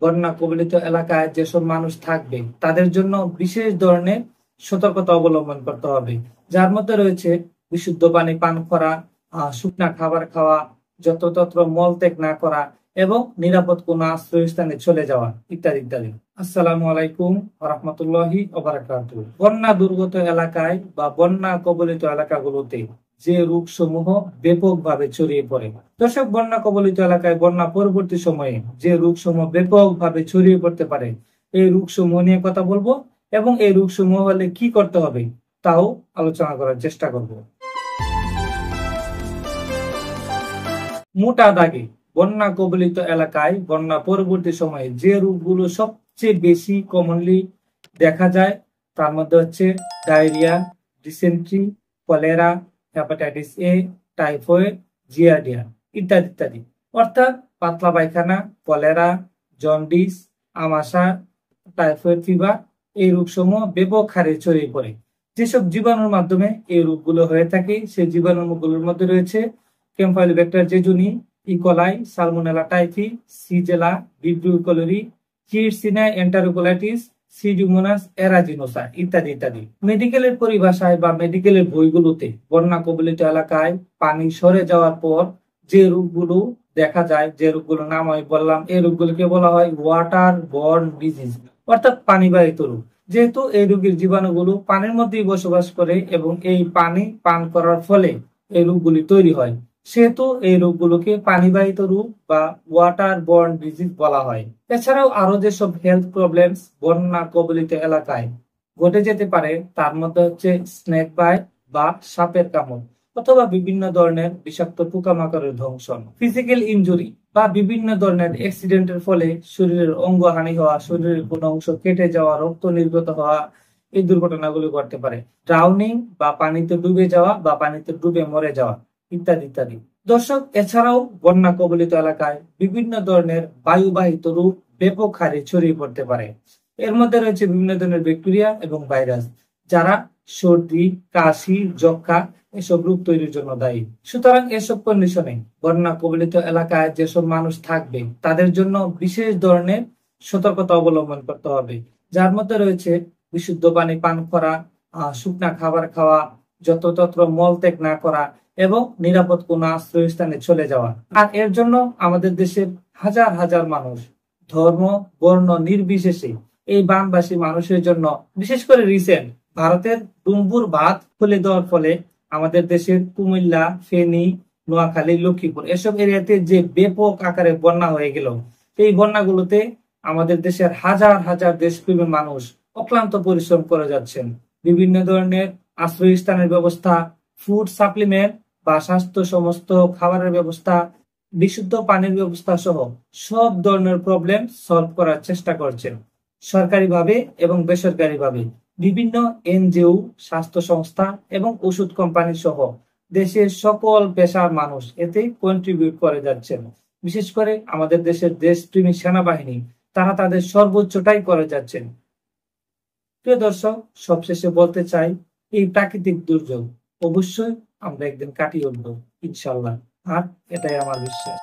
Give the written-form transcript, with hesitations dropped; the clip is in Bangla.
বন্যা কবলিত এলাকায় যেসব মানুষ থাকবে তাদের জন্য বিশেষ ধরনের সতর্কতা অবলম্বন করতে হবে, যার মধ্যে রয়েছে বিশুদ্ধ পানি পান করা, শুকনা খাবার খাওয়া, যত্রতত্র মলত্যাগ না করা এবং নিরাপদ কোনো আশ্রয়স্থানে চলে যাওয়া ইত্যাদি ইত্যাদি। আসসালামু আলাইকুম ওয়া রাহমাতুল্লাহি ওয়া বারাকাতুহু। বন্যা দুর্গত এলাকায় বা বন্যা কবলিত এলাকাগুলোতে যে রোগসমূহ ব্যাপকভাবে ছড়িয়ে পড়ে। দর্শক, বন্যা কবলিত এলাকায় বন্যা পরবর্তী সময়ে যে রোগসমূহ ব্যাপকভাবে ছড়িয়ে পড়তে পারে এই রোগসমূহ নিয়ে কথা বলবো এবং এই রোগসমূহ হলে কি করতে হবে তাও আলোচনা করার চেষ্টা করব। মোটা দাগে বন্যা কবলিত এলাকায় বন্যা পরবর্তী সময়ে যে রোগগুলো সবচেয়ে বেশি কমনলি দেখা যায় তার মধ্যে হচ্ছে diarrhoea, dysentery, cholera, hepatitis A, typhoid, giardia ইত্যাদি ইত্যাদি। অর্থাৎ পাতলা পায়খানা, কলেরা, জন্ডিস, আমাশা, টাইফয়েড ফিভার এই রোগসমূহ ব্যাপক হারে ছড়িয়ে পড়ে। যেসব জীবাণুর মাধ্যমে এই রোগগুলো হয়ে থাকে সেই জীবাণুগুলোর মধ্যে রয়েছে Campylobacter jejuni, E coli, Salmonella typhi, Shigella, Vibrio cholerae, Yersinia enterocolitis, Pseudomonas aeruginosa ইত্যাদি ইত্যাদি। মেডিকেলের পরিভাষায় বা মেডিকেলের বইগুলোতে বন্যা কবলিত এলাকায় পানি সরে যাওয়ার পর যে রোগগুলো দেখা যায়, যে রোগগুলো নাম আমি বললাম, এই রোগগুলোকে বলা হয় ওয়াটার বর্ন ডিজিজ, অর্থাৎ পানিবাহিত রোগ। যেহেতু এই রোগের জীবাণুগুলো পানির মধ্যেই বসবাস করে এবং এই পানি পান করার ফলে এই রোগগুলি তৈরি হয়, সেহেতু এই রোগগুলোকে পানিবাহিত রোগ বা ওয়াটার বর্ন ডিজিজ বলা হয়। এছাড়াও আরো যেসব হেলথ প্রবলেমস বন্যা কবলিত এলাকায় ঘটে যেতে পারে তার মধ্যে হচ্ছে স্নেক বাইট বা সাপের কামড়, অথবা বিভিন্ন ধরনের বিষাক্ত পোকামাকড়ের ধ্বংসন, ফিজিক্যাল ইনজুরি বা বিভিন্ন ধরনের অ্যাক্সিডেন্টের ফলে শরীরের অঙ্গহানি হওয়া, শরীরের কোনো অংশ কেটে যাওয়া, রক্ত নির্গত হওয়া, এই দুর্ঘটনাগুলো ঘটতে পারে। ড্রাউনিং বা পানিতে ডুবে যাওয়া বা পানিতে ডুবে মরে যাওয়া ইত্যাদি ইত্যাদি। দর্শক, এছাড়াও বন্যা কবলিত এলাকায় বিভিন্ন ধরনের বায়ুবাহিত রোগ ব্যাপক হারে ছড়িয়ে পড়তে পারে। এর মধ্যে রয়েছে বিভিন্ন ধরনের ব্যাকটেরিয়া এবং ভাইরাস, যারা সর্দি, কাশি, যক্ষা এসব রোগ তৈরির জন্য দায়ী। সুতরাং এসব কন্ডিশনে বন্যা কবলিত এলাকায় যেসব মানুষ থাকবে তাদের জন্য বিশেষ ধরনের সতর্কতা অবলম্বন করতে হবে, যার মধ্যে রয়েছে বিশুদ্ধ পানি পান করা, শুকনা খাবার খাওয়া, যত্রতত্র মলত্যাগ না করা এবং নিরাপদ কোনো আশ্রয়স্থানে চলে যাওয়া। আর এর জন্য আমাদের দেশের হাজার হাজার মানুষ ধর্ম বর্ণ নির্বিশেষে এই বানবাসী মানুষের জন্য, বিশেষ করে রিসেন্ট ভারতের ডুম্বুর বাঁধ খুলে দেওয়ার ফলে আমাদের দেশের কুমিল্লা, ফেনী, নোয়াখালী, লক্ষ্মীপুর এসব এরিয়াতে যে ব্যাপক আকারে বন্যা হয়ে গেল, এই বন্যাগুলোতে আমাদের দেশের হাজার হাজার দেশপ্রেমী মানুষ অক্লান্ত পরিশ্রম করে যাচ্ছেন। বিভিন্ন ধরনের আশ্রয়স্থানের ব্যবস্থা, ফুড সাপ্লিমেন্ট বা স্বাস্থ্য সমস্ত খাবারের ব্যবস্থা, বিশুদ্ধ পানির ব্যবস্থা সহ সব ধরনের প্রবলেম সলভ করার চেষ্টা করছেন। সরকারিভাবে এবং বেসরকারিভাবে বিভিন্ন এনজিও, স্বাস্থ্য সংস্থা এবং ওষুধ কোম্পানি সহ দেশের সকল পেশার মানুষ এতে কন্ট্রিবিউট করে যাচ্ছেন। বিশেষ করে আমাদের দেশের দেশপ্রেমী সেনাবাহিনী, তারা তাদের সর্বোচ্চটাই করে যাচ্ছেন। প্রিয় দর্শক, সবশেষে বলতে চাই, এই প্রাকৃতিক দুর্যোগ অবশ্যই আমরা একদিন কাটিয়ে উঠবো ইনশাল্লাহ, আর এটাই আমার বিশ্বাস।